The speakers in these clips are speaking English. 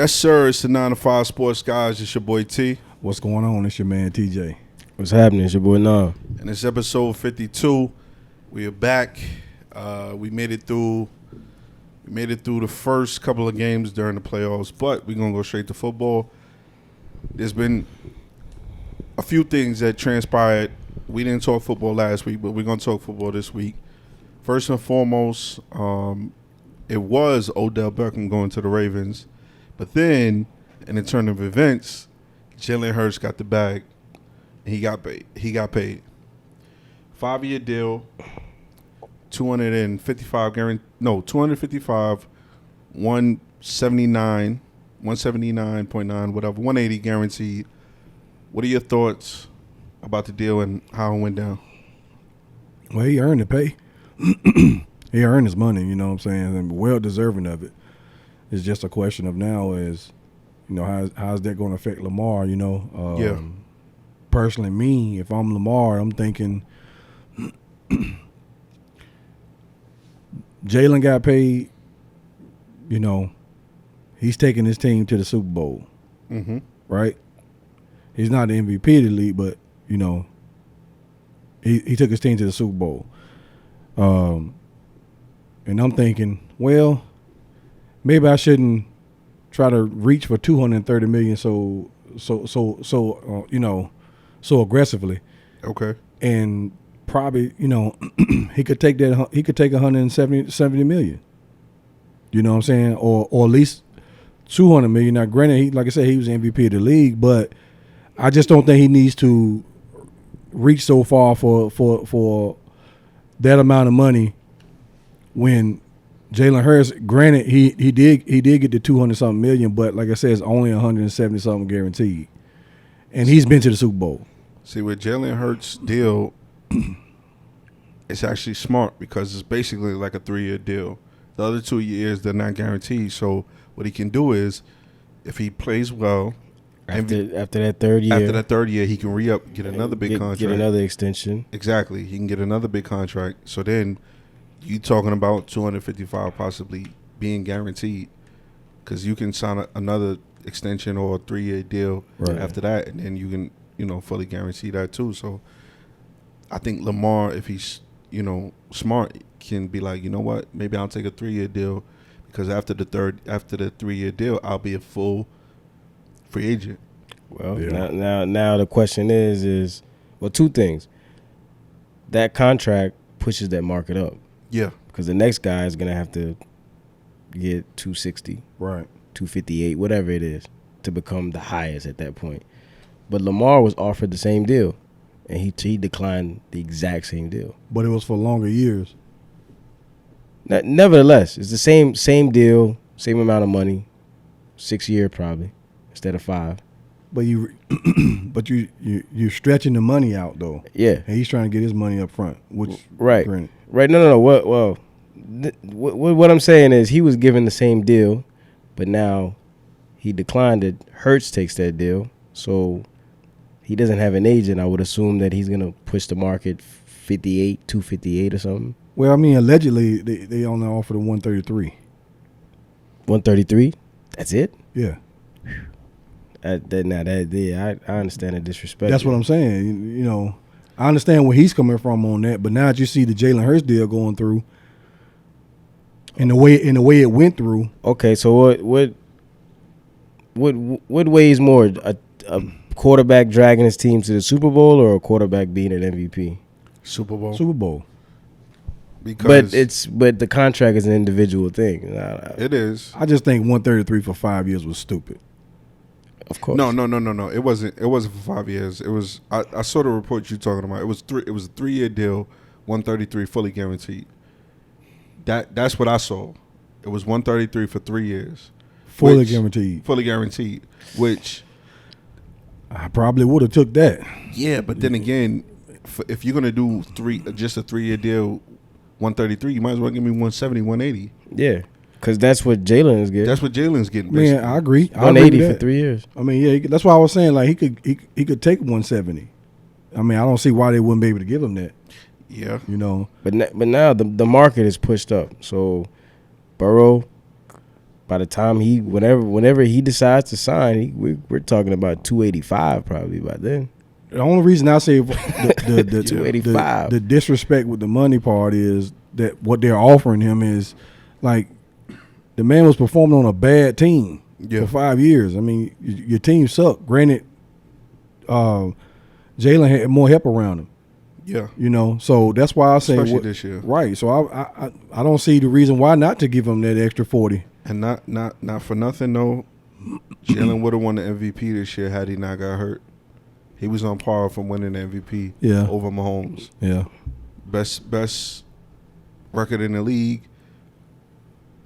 Yes, sir. It's the 9 to 5 Sports Guys. It's your boy T. What's going on? It's your man TJ. What's happening? It's your boy Nam. And it's episode 52. We are back. We made it through the first couple of games during the playoffs, but we're gonna go straight to football. There's been a few things that transpired. We didn't talk football last week, but we're gonna talk football this week. First and foremost, it was Odell Beckham going to the Ravens, but then in the turn of events, Jalen Hurts got the bag. And he got paid. 5-year deal, 255 179.9, whatever, 180 guaranteed. What are your thoughts about the deal and how it went down? Well, he earned the pay. He earned his money, you know what I'm saying, and well deserving of it. It's just a question of now is, you know, how's that going to affect Lamar, you know? Yeah. Personally, me, if I'm Lamar, I'm thinking Jalen got paid, you know, he's taking his team to the Super Bowl, right? He's not the MVP of the league, but, you know, he took his team to the Super Bowl. And I'm thinking, well, maybe I shouldn't try to reach for $230 million so you know, so aggressively. Okay. And probably, you know, he could take 170 million. You know what I'm saying? Or at least 200 million. Now, granted, like I said, he was MVP of the league, but I just don't think he needs to reach so far for that amount of money when Jalen Hurts, granted, he did get the 200-something million, but like I said, it's only 170-something guaranteed. And he's been to the Super Bowl. See, with Jalen Hurts' deal, it's actually smart because it's basically like a 3-year deal. The other 2 years, they're not guaranteed. So what he can do is, if he plays well, After that third year, he can re-up, get another big contract. Get another extension. Exactly. He can get another big contract. So then you talking about 255 possibly being guaranteed because you can sign another extension or a 3-year deal after that, and then you can, you know, fully guarantee that too. So I think Lamar, if he's, you know, smart, can be like, you know what, maybe I'll take a 3-year deal because after the 3-year deal, I'll be a full free agent. Well, now the question is well, two things. That contract pushes that market up. Yeah. Because the next guy is gonna have to get 260, right, 258, whatever it is, to become the highest at that point. But Lamar was offered the same deal, and he declined the exact same deal. But it was for longer years. Nevertheless, it's the same deal, same amount of money, 6-year probably instead of 5. But you're stretching the money out though. Yeah, and he's trying to get his money up front, which right. Granted. Right. No. What I'm saying is he was given the same deal, but now he declined it. Hurts takes that deal, so he doesn't have an agent. I would assume that he's gonna push the market 258 or something. Well, I mean, allegedly they only offered a 133. 133. That's it. Yeah. I understand the disrespect. That's what I'm saying. You know, I understand where he's coming from on that, but now that you see the Jalen Hurts deal going through, and the way it went through. Okay, so what weighs more, a quarterback dragging his team to the Super Bowl or a quarterback being an MVP? Super Bowl. Because but the contract is an individual thing. It is. I just think 133 for 5 years was stupid. Of course. No. It wasn't for 5 years. It was. I saw the report you're talking about. It was a 3-year deal, 133 fully guaranteed. That's what I saw. It was 133 for 3 years, fully guaranteed. Which I probably would have took that. Yeah, but then again, if you're gonna do just a 3-year deal, 133, you might as well give me 170, 180. Yeah. Because that's what Jalen is getting. That's what Jalen's getting. Basically. Man, I agree. 180 for 3 years. I mean, yeah, that's why I was saying like he could take 170. I mean, I don't see why they wouldn't be able to give him that. Yeah, you know. But now the market is pushed up. So Burrow, by the time whenever he decides to sign, we're talking about 285 probably by then. The only reason I say the 285. the disrespect with the money part is that what they're offering him is like the man was performing on a bad team for 5 years. I mean, your team sucked. Granted, Jalen had more help around him. Yeah. You know, so that's why I say especially this year. Right. So I don't see the reason why not to give him that extra 40. And not for nothing though, Jalen would have won the MVP this year had he not got hurt. He was on par from winning the MVP over Mahomes. Yeah. Best record in the league.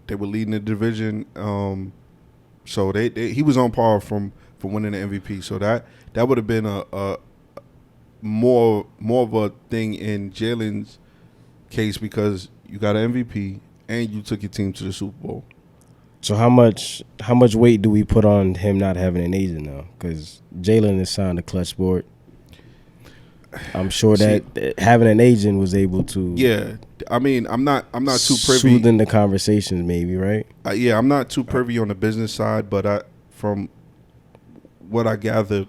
They were leading the division. So he was on par from winning the MVP. So that would have been a more of a thing in Jalen's case because you got an MVP and you took your team to the Super Bowl. So how much weight do we put on him not having an agent now? Because Jalen has signed a Clutch Sport. I'm sure that having an agent was able to. Yeah, I mean, I'm not too privy. Soothing the conversations, maybe, right? Yeah, I'm not too privy on the business side, but from what I gathered,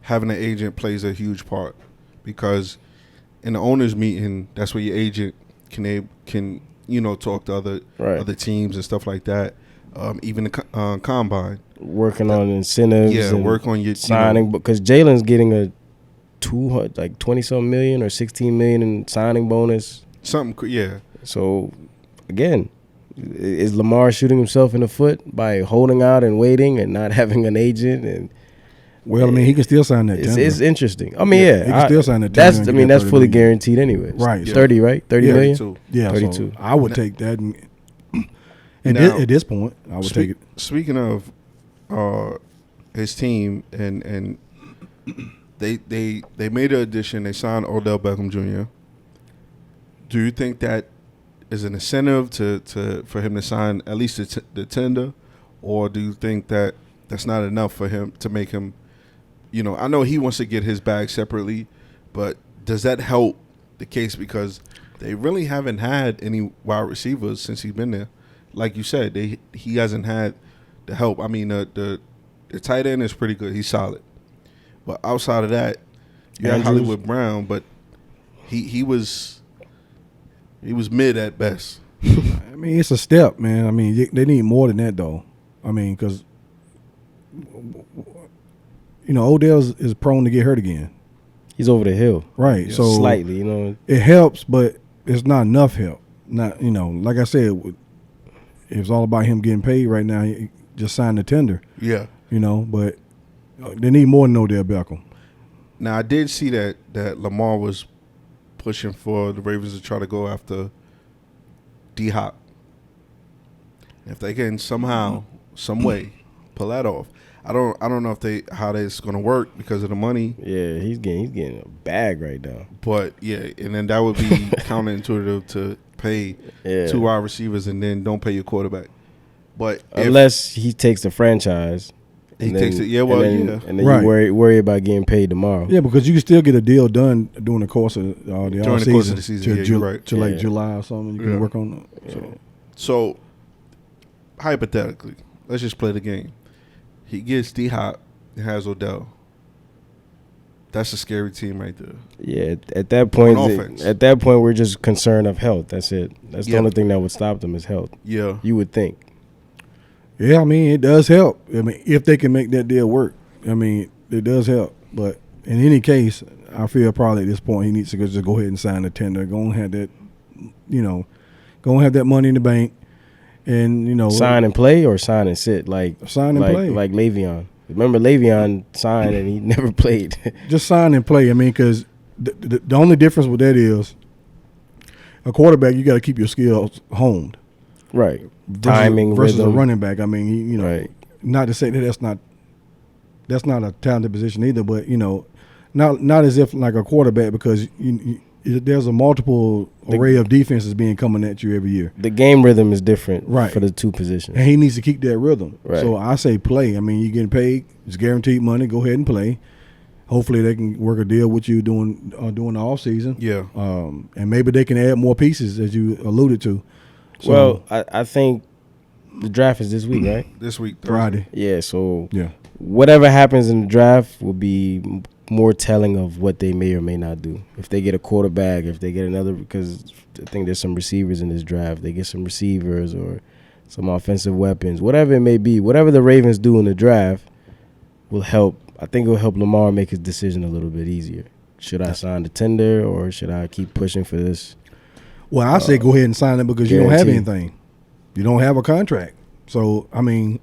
having an agent plays a huge part because in the owners' meeting, that's where your agent can talk to other teams and stuff like that. Even the combine, working on incentives. Yeah, and work on your signing because Jalen's getting a 20-something million or 16 million in signing bonus. Something, yeah. So again, is Lamar shooting himself in the foot by holding out and waiting and not having an agent? And well, I mean, he can still sign that. It's interesting. I mean, he can still sign that. That's fully guaranteed anyway. Right, 30, right? 30 million. 32. Yeah, 32. So I would take that. And Now, at this point, I would take it. Speaking of his team, and they made an addition. They signed Odell Beckham Jr. Do you think that is an incentive for him to sign at least the tender, or do you think that that's not enough for him to make him? I know he wants to get his bag separately, but does that help the case because they really haven't had any wide receivers since he's been there? Like you said, he hasn't had the help. I mean, the tight end is pretty good. He's solid. But outside of that, you have Hollywood Brown, but he was mid at best. I mean, it's a step, man. I mean, they need more than that, though. I mean, because Odell is prone to get hurt again. He's over the hill, right? So slightly, it helps, but it's not enough help. Not like I said. It's all about him getting paid right now. He just signed the tender. Yeah. But they need more than Odell Beckham. Now, I did see that Lamar was pushing for the Ravens to try to go after D-Hop. If they can somehow, some way, pull that off. I don't know how that's going to work because of the money. Yeah, he's getting a bag right now. But, yeah, and then that would be counterintuitive to pay 2 wide receivers and then don't pay your quarterback. But unless he takes the franchise, takes it. Yeah, and then you worry about getting paid tomorrow. Yeah, because you can still get a deal done during the course of the season to like July or something. You can work on it. So hypothetically, let's just play the game. He gets D-Hop and has Odell. That's a scary team right there. Yeah, at that point, we're just concerned of health. That's it. That's the only thing that would stop them is health. Yeah, you would think. Yeah, I mean, it does help. I mean, if they can make that deal work, I mean, it does help. But in any case, I feel probably at this point he needs to just go ahead and sign the tender. Go and have that, go and have that money in the bank, and sign and play or sign and sit play like Le'Veon. Remember Le'Veon signed and he never played. Just sign and play. I mean, because the only difference with that is a quarterback, you got to keep your skills honed. Right. Timing, versus rhythm. A running back. I mean, right. Not to say that that's not a talented position either, but not as if like a quarterback because there's a multiple array of defenses being coming at you every year. The game rhythm is different right. for the two positions. And he needs to keep that rhythm. Right. So I say play. I mean, you're getting paid. It's guaranteed money. Go ahead and play. Hopefully they can work a deal with you during the offseason. Yeah. And maybe they can add more pieces as you alluded to. So, well, I think The draft is this week, right? This week, Thursday. Friday. Yeah. So Yeah. whatever happens in the draft will be more telling of what they may or may not do. If they get a quarterback, if they get another, because I think there's some receivers in this draft. They get some receivers or some offensive weapons, whatever it may be. Whatever the Ravens do in the draft will help. I think it will help Lamar make his decision a little bit easier. Should I sign the tender or should I keep pushing for this? Well, I say go ahead and sign it because you don't have guarantee. anything. You don't have a contract. So, I mean,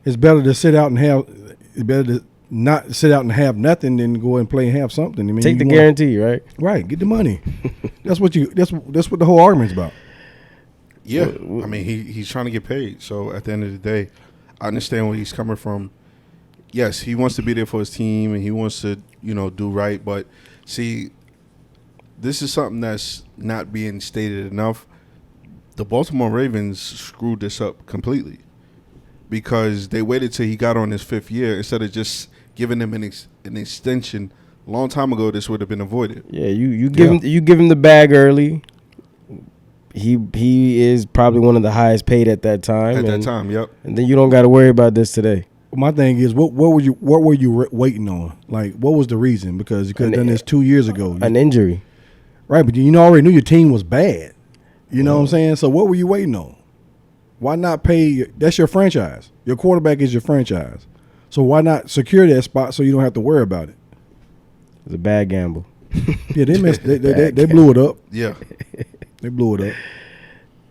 it's better to sit out and have. It's better to not sit out and have nothing than go and play and have something. I mean, Take the you want- guarantee, right? Right, get the money. That's what the whole argument's about. Yeah, I mean he's trying to get paid. So at the end of the day, I understand where he's coming from. Yes, he wants to be there for his team and he wants to, do right. But see, this is something that's not being stated enough. The Baltimore Ravens screwed this up completely because they waited till he got on his 5th year instead of just giving him an extension. A long time ago, this would have been avoided. Yeah, you give him the bag early. He is probably one of the highest paid at that time. At that time, yep. And then you don't got to worry about this today. My thing is, what were you waiting on? Like, what was the reason? Because you could have done this 2 years ago. An injury. Right, but you already knew your team was bad. You know what I'm saying? So what were you waiting on? Why not pay? That's your franchise. Your quarterback is your franchise. So why not secure that spot so you don't have to worry about it? It's a bad gamble. Yeah, they missed. They blew it up. Yeah. They blew it up.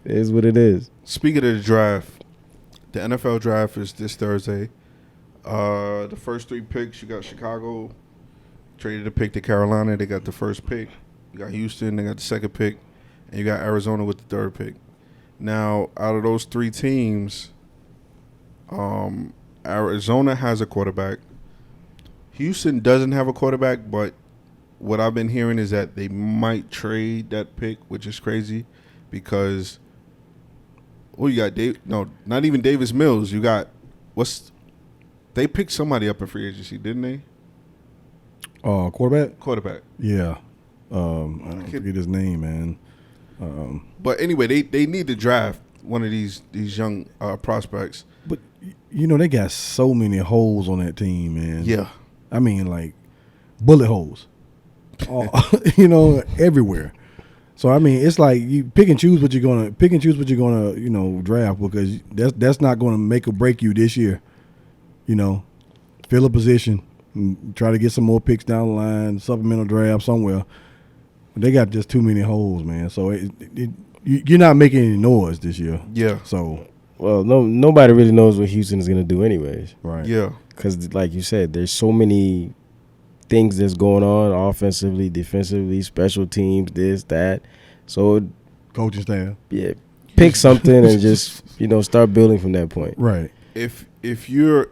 It is what it is. Speaking of the draft, the NFL draft is this Thursday. The first 3 picks, you got Chicago traded a pick to Carolina. They got the first pick. You got Houston. They got the second pick. And you got Arizona with the 3rd pick. Now, out of those 3 teams, Arizona has a quarterback. Houston doesn't have a quarterback, but what I've been hearing is that they might trade that pick, which is crazy because you got not even Davis Mills. You got they picked somebody up in free agency, didn't they? Quarterback? Quarterback. Yeah. I don't forget his name, man. But anyway, they need to draft one of these young prospects. But they got so many holes on that team, man. Yeah. I mean, like bullet holes. Everywhere. So I mean, it's like you pick and choose what you're gonna draft because that's not gonna make or break you this year. Fill a position, and try to get some more picks down the line, supplemental draft somewhere. They got just too many holes, man. So you're not making any noise this year. Yeah. So Well, nobody really knows what Houston is going to do anyways. right. Yeah. Because like you said, there's so many things that's going on offensively, defensively, special teams, this, that. So, Coaching staff. yeah, pick something and just, start building from that point. Right. If you're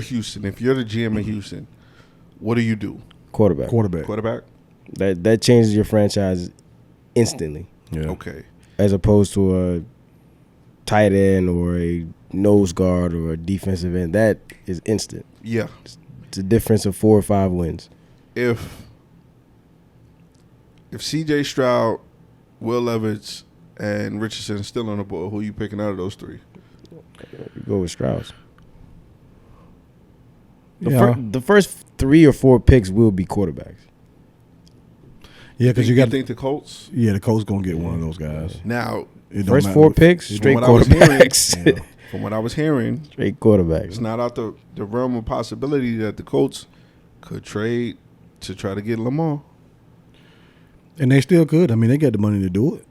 Houston, if you're the GM of Houston, what do? Quarterback. Quarterback? That changes your franchise instantly Yeah. Okay. as opposed to a tight end or a nose guard or a defensive end. That is instant. Yeah. It's a difference of 4 or 5 wins. If C.J. Stroud, Will Levis, and Richardson are still on the board, who are you picking out of those 3? You go with Strauss. Yeah. The first 3 or 4 picks will be quarterbacks. Yeah, because you got think the Colts? Yeah, the Colts gonna get one of those guys. Now, It don't First matter 4 what- picks, it straight what I was quarterbacks. Yeah. from what I was hearing, Straight it's quarterbacks. not out the realm of possibility that the Colts could trade to try to get Lamar. And they still could. I mean, they got the money to do it.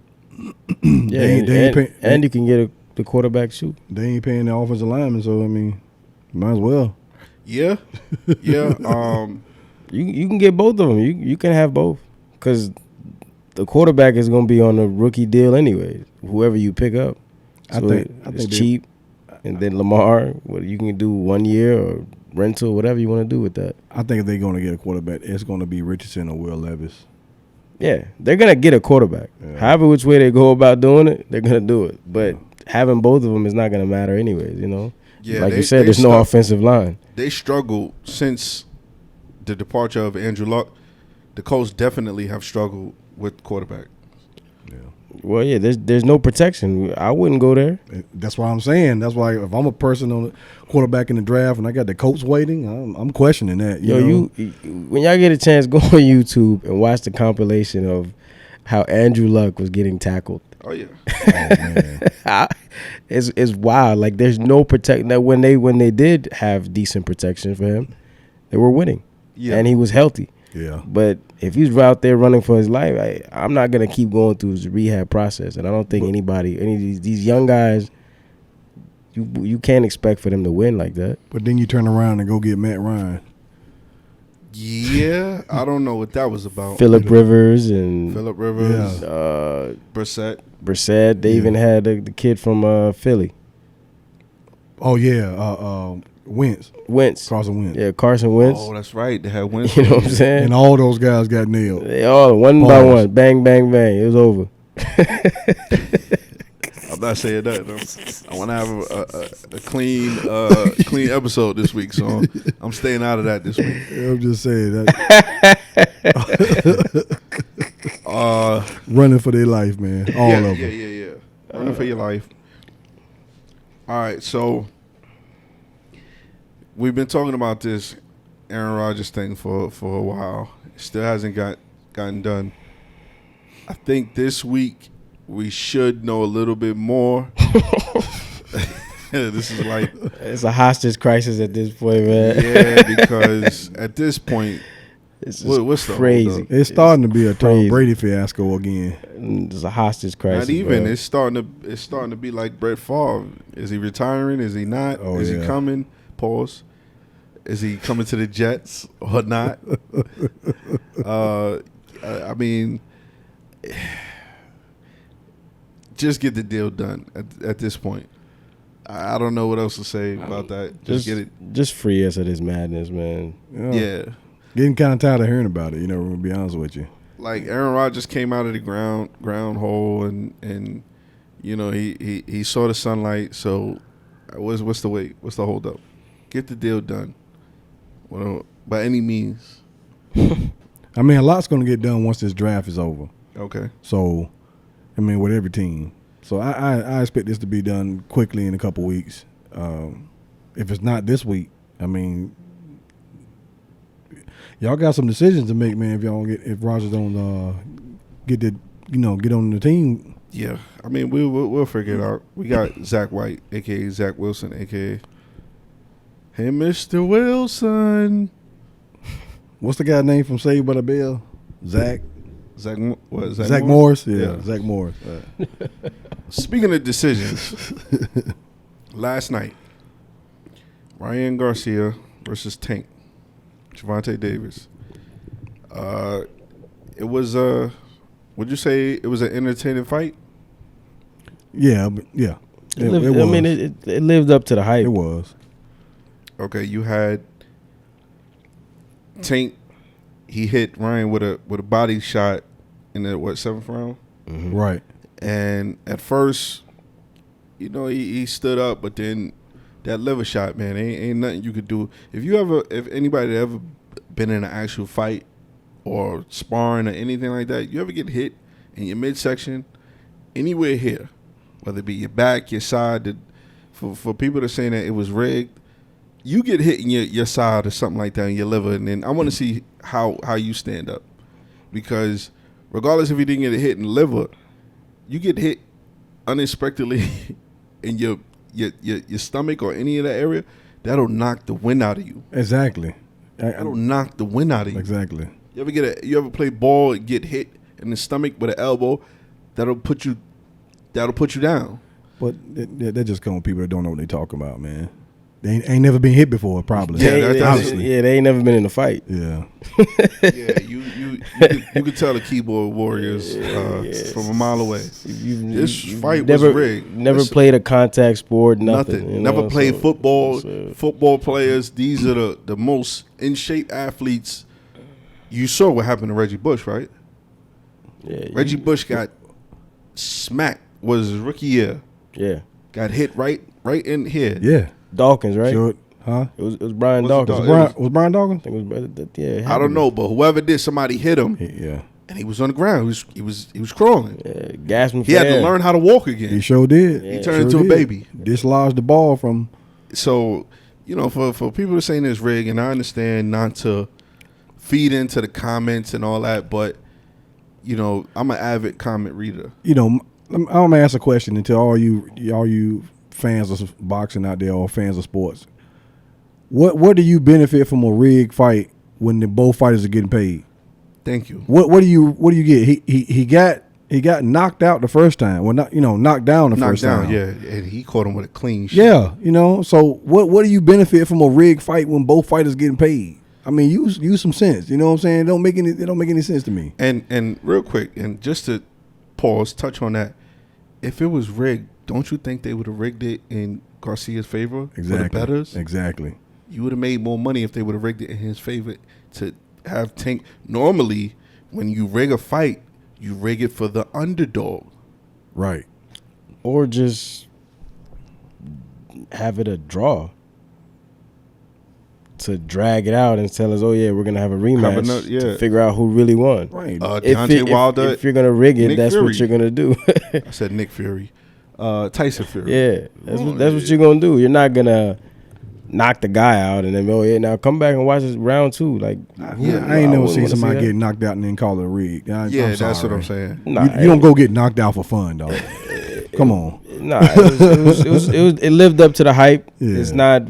Yeah, They ain't and you can get the quarterback shoot. They ain't paying the offensive lineman, so I mean, might as well. Yeah. Yeah. You can get both of them. You can have both because the quarterback is going to be on a rookie deal anyway. Whoever you pick up, I so think it's they- cheap. And then Lamar, what you can do 1 year or rental, whatever you want to do with that. I think if they're going to get a quarterback, it's going to be Richardson or Will Levis. Yeah, they're gonna get a quarterback. Yeah. However, which way they go about doing it, they're gonna do it. But having both of them is not gonna matter anyways. Yeah, like they- you said, they there's no stuck- offensive line. They struggled since the departure of Andrew Luck. The Colts definitely have struggled with quarterback. Yeah. Well, yeah, there's no protection. I wouldn't go there. That's what I'm saying. That's why if I'm a person on the quarterback in the draft and I got the coach waiting, I'm questioning that. You when y'all get a chance, go on YouTube and watch the compilation of how Andrew Luck was getting tackled. Oh yeah. Oh, man. It's wild. Like there's no protect. That when they did have decent protection for him, they were winning. Yeah. And he was healthy. Yeah. But if he's out there running for his life, I'm not gonna keep going through his rehab process. And I don't think any of these young guys, you can't expect for them to win like that. But then you turn around and go get Matt Ryan. Yeah, I don't know what that was about. Phillip Rivers and Phillip Rivers, Brissett. Brissett. They even had the kid from Philly. Oh yeah, Wentz. Carson Wentz. Yeah, Carson Wentz. Oh, that's right. They had Wentz. You know what I'm saying? And all those guys got nailed. They all one by Pause. one, bang, bang, bang. It was over. I'm not saying that. Though. I want to have a clean clean episode this week, so I'm staying out of that this week. I'm just saying that. Running for their life, man. All of them. Yeah. Running for your life. All right, so we've been talking about this Aaron Rodgers thing for a while. It still hasn't gotten done. I think this week we should know a little bit more. This is like It's a hostage crisis at this point, man. yeah, because at this point, It's just what's the crazy. holdup? It's starting to be a Tom crazy. Brady fiasco again. It's a hostage crisis. Not even. bro. It's starting to be like Brett Favre. Is he retiring? Is he not? Oh, Is he yeah. coming? Pause. Is he coming to the Jets or not? I mean, just get the deal done at this point. I don't know what else to say about that. Just get it. Just free us of this madness, man. Yeah. Getting kind of tired of hearing about it, you know, to be honest with you. Like Aaron Rodgers came out of the ground hole and you know he saw the sunlight. So what's the wait? What's the hold up? Get the deal done. Well, by any means. I mean, a lot's going to get done once this draft is over. Okay. So, I mean, with every team. So I expect this to be done quickly in a couple weeks. If it's not this week, I mean, y'all got some decisions to make, man. If Rodgers don't get on the team. Yeah. I mean, we'll figure it out. We got Zach White, aka Zach Wilson, aka Hey, Mr. Wilson. What's the guy's name from Saved by the Bell? Zach Zach Morris? Yeah, Yeah. Zach Morris. Speaking of decisions, last night, Ryan Garcia versus Tank, Javante Davis. It was would you say it was an entertaining fight? Yeah. It was. It lived up to the hype. It was. Okay, you had Tank. He hit Ryan with a body shot in the 7th round, Right. and at first, you know, he stood up, but then that liver shot, man, ain't nothing you could do. If anybody ever been in an actual fight or sparring or anything like that, you ever get hit in your midsection, anywhere here, whether it be your back, your side, for people that are saying that it was rigged, you get hit in your side or something like that in your liver, and then I want to see how you stand up, because regardless if you didn't get a hit in the liver, you get hit unexpectedly in your stomach or any of that area, that'll knock the wind out of you. Exactly. That'll knock the wind out of you. Exactly. You ever play ball and get hit in the stomach with an elbow, that'll put you down. But they're just calling people that don't know what they're talking about, man. They ain't never been hit before, probably. Yeah, obviously. They ain't never been in a fight. Yeah. Yeah, you could tell the keyboard warriors from a mile away. This fight was rigged. Never Listen, played a contact sport, nothing. you Never know, played so- football. so- Football players, these are the most in shape athletes. You saw what happened to Reggie Bush, right? Yeah, Reggie Bush got smacked. Was his rookie year. Yeah, Got hit right in here. Yeah. Dawkins, right? Sure. Huh? It was Brian Was it Dawkins. Dawkins? Was Brian Dawkins? I think it was, yeah. it I had to don't be. know, but whoever did, somebody hit him. Yeah. and he was on the ground. He was crawling. Gasping for He had to air. learn how to walk He again. sure did. Yeah. He turned into a baby. Dislodged the ball from. So, for people to saying it's rigged, and I understand not to feed into the comments and all that, but I'm an avid comment reader. I'm gonna ask a question to all you fans of boxing out there or fans of sports. What do you benefit from a rigged fight when both fighters are getting paid? Thank you. What do you get? He got knocked out the first time. Well, knocked down the first time. Yeah, and he caught him with a clean shot. Yeah, So what do you benefit from a rigged fight when both fighters getting paid? I mean, use some sense. You know what I'm saying? It don't make any sense to me. And real quick, and just to touch on that, if it was rigged, don't you think they would have rigged it in Garcia's favor for the bettors? Exactly. You would have made more money if they would have rigged it in his favor to have Tank. Normally, when you rig a fight, you rig it for the underdog. Right. Or just have it a draw to drag it out and tell us, oh yeah, we're gonna have a rematch to figure out who really won. Right. Deontay Wilder. If you're gonna rig it, Nick that's Fury. what you're gonna do. I said Nick Fury, Tyson Fury. Yeah, that's what you're gonna do. You're not gonna knock the guy out and then now come back and watch this round 2. Like, I ain't never seen wanna somebody see get knocked out and then call it a rig. Yeah, I'm that's sorry. what I'm saying. Nah, You don't go get knocked out for fun, dog. Come on. Nah, it lived up to the hype. Yeah. It's not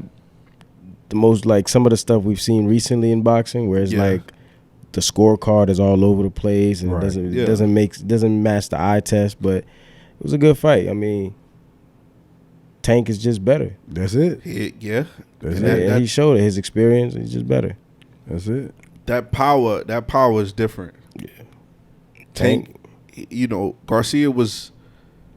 the most like some of the stuff we've seen recently in boxing, where it's Yeah. like the scorecard is all over the place and Right. it doesn't match the eye test. But it was a good fight. I mean, Tank is just better. That's it. Yeah. That's And it. And he showed it. His experience. He's just better. That's it. that power is different. Yeah. Tank, Garcia was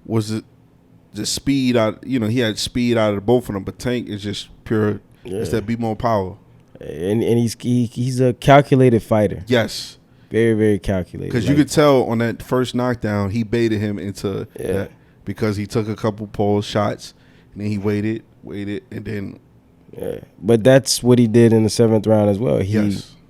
the speed out. He had speed out of both of them, but Tank is just pure. It's that be more power. And he's a calculated fighter. Yes, Very, very calculated. because you could tell on that first knockdown, he baited him into that because he took a couple pole shots and then he waited, and then Yeah. But that's what he did in the 7th round as well.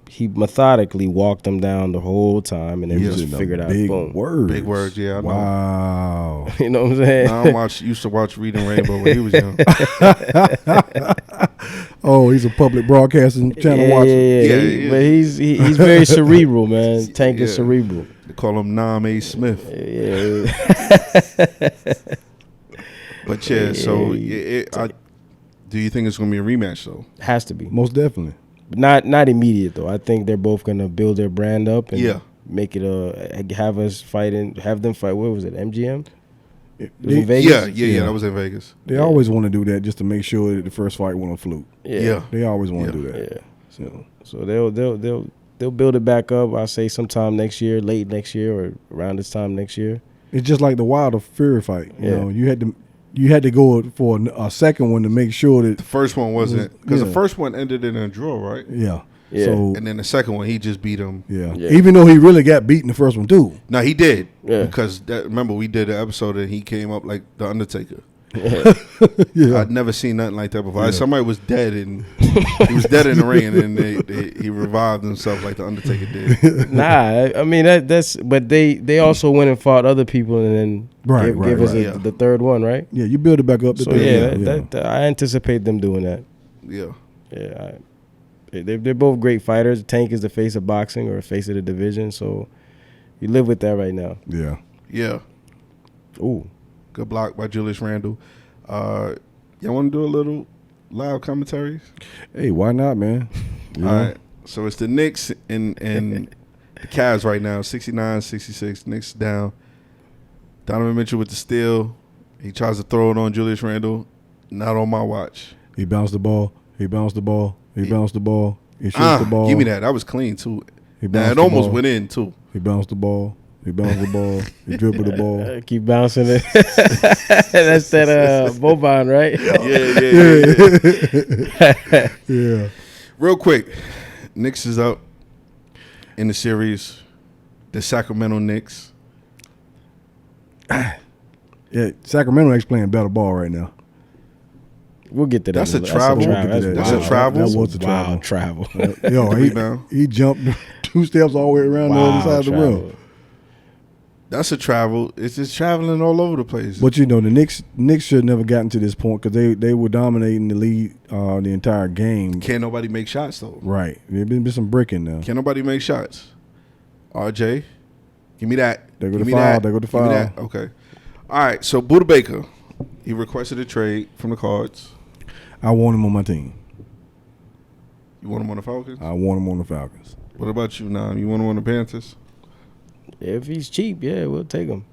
He methodically walked him down the whole time and then Yes. just figured out Big boom. words. big words. Yeah, I know. Wow. You know what I'm saying? I used to watch Reading Rainbow when he was young. Oh, he's a public broadcasting channel watcher. Yeah. But he's very cerebral, man. Tank is Yeah. cerebral. They call him Nam A. Smith. Yeah. But yeah, so do you think it's going to be a rematch though? Has to be. Most definitely. Not immediate though. I think they're both gonna build their brand up and make it have us fight and have them fight. What was it? MGM? It was in Vegas? Yeah. That was in Vegas. They always want to do that just to make sure that the first fight won't fluke. Yeah. They always want to do that. Yeah. So they'll build it back up. I say sometime next year, late next year, or around this time next year. It's just like the Wilder Fury fight. You Yeah. know, you had to go for a second one to make sure that The first one wasn't because the Yeah. first one ended in a draw, right? yeah. Yeah. So And then the second one, he just beat him. yeah. Yeah. Even though he really got beaten the first one too. No, he did. Yeah. Because remember we did an episode and he came up like the Undertaker. Yeah. I'd never seen nothing like that before. Yeah. Somebody was dead and he was dead in the ring, and then he revived himself like the Undertaker did. Nah, I mean that's. But they also went and fought other people and then gave us right. the third one, right? Yeah, you build it back up. So I anticipate them doing that. Yeah, Yeah, they're both great fighters. Tank is the face of boxing or face of the division, so you live with that right now. Yeah. yeah. Ooh, Good block by Julius Randle. Y'all want to do a little live commentaries? Hey, why not, man? You All know? right. So it's the Knicks and the Cavs right now, 69-66. Knicks down. Donovan Mitchell with the steal. He tries to throw it on Julius Randle. Not on my watch. He bounced the ball. He bounced the ball. He bounced the ball. He shoots the ball. Give me that. That was clean, too. He Now, bounced it the almost ball. went in, too. He bounced the ball. He bounced the ball. He dribbled the ball. keep bouncing it. That's that Boban, right? Yeah. Yeah. Real quick. Knicks is up in the series. The Sacramento Knicks. Yeah. Sacramento Knicks playing better ball right now. We'll get to that. That's a travel. We'll get to that. That's a travel. That was a Wild travel. Yo, The rebound. he jumped 2 steps all the way around the other side of the travel. room. That's a travel. It's just traveling all over the place. But you know, the Knicks should have never gotten to this point because they were dominating the lead the entire game. Can't nobody make shots though. Right. There's been some bricking now. Can't nobody make shots. RJ, give me that. They go to Give me foul. that. They go to Give me foul. that. Okay. All right. So Buda Baker, he requested a trade from the Cards. I want him on my team. You want him on the Falcons? I want him on the Falcons. What about you, Nam? You want him on the Panthers? If he's cheap, yeah, we'll take him.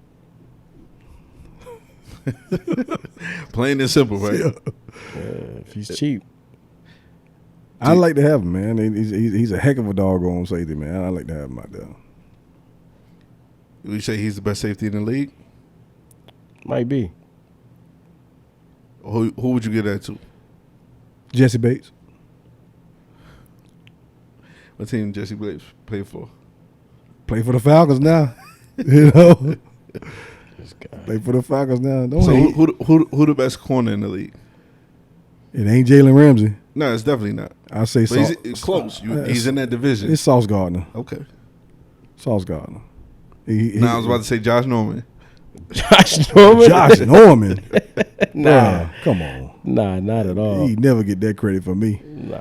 Plain and simple, right? If he's cheap. I like to have him, man. He's a heck of a doggone safety, man. I like to have him out there. You say he's the best safety in the league? Might be. Who would you get that to? Jesse Bates. What team Jesse Bates play for? Play for the Falcons now. You know? Play for the Falcons now. Don't So hate. who the best corner in the league? It ain't Jalen Ramsey. No, it's definitely not. I say But he's close. He's in that division. It's Sauce Gardner. Okay. Sauce Gardner. Now I was about to say Josh Norman. Josh Norman? Josh Norman. Nah. Bruh, come on. Nah, not at all. He never get that credit for me. Nah.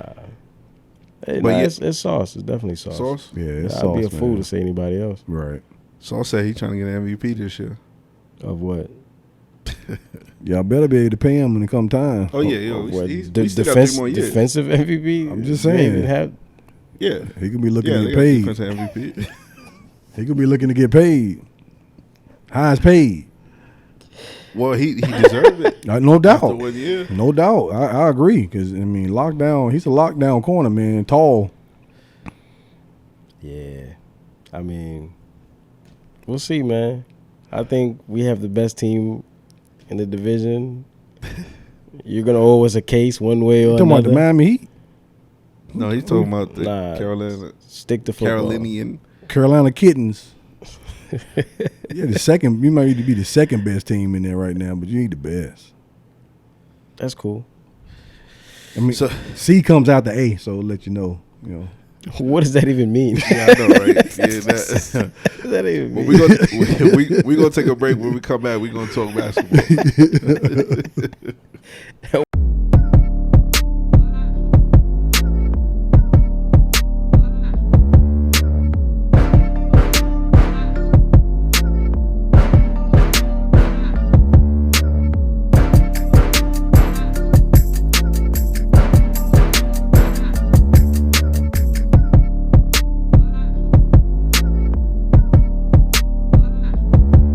Hey, But nah, yeah- it's Sauce. It's definitely Sauce. Sauce? Yeah, it's I'd Sauce, be a fool man. to say anybody else. Right. Sauce said he's trying to get an MVP this year. Of what? Y'all better be able to pay him when it come time. Oh yeah, Of what? we De- still got defense, 3 more years. defensive MVP? I'm just They saying. even have- Yeah, He could be looking yeah, to they get got paid. defensive MVP. He could be looking to get paid. Highest paid. Well, he deserved it. No After doubt. 1 year. No doubt. I agree. Because, I mean, lockdown, he's a lockdown corner, man. Tall. Yeah. I mean, we'll see, man. I think we have the best team in the division. You're going to owe us a case one way or You talking about the another. Miami Heat? No, he's talking about the Nah. Carolina, Stick to football. Carolinian. Carolina Kittens. Yeah, the second. You might need to be the second best team in there right now, but you need the best. That's cool. I mean, So- C comes out the A, so I'll let you know. You know, What does that even mean? Yeah, I know, right? Yeah, that, What does that even well, mean? we gonna take a break. When we come back, we gonna talk basketball.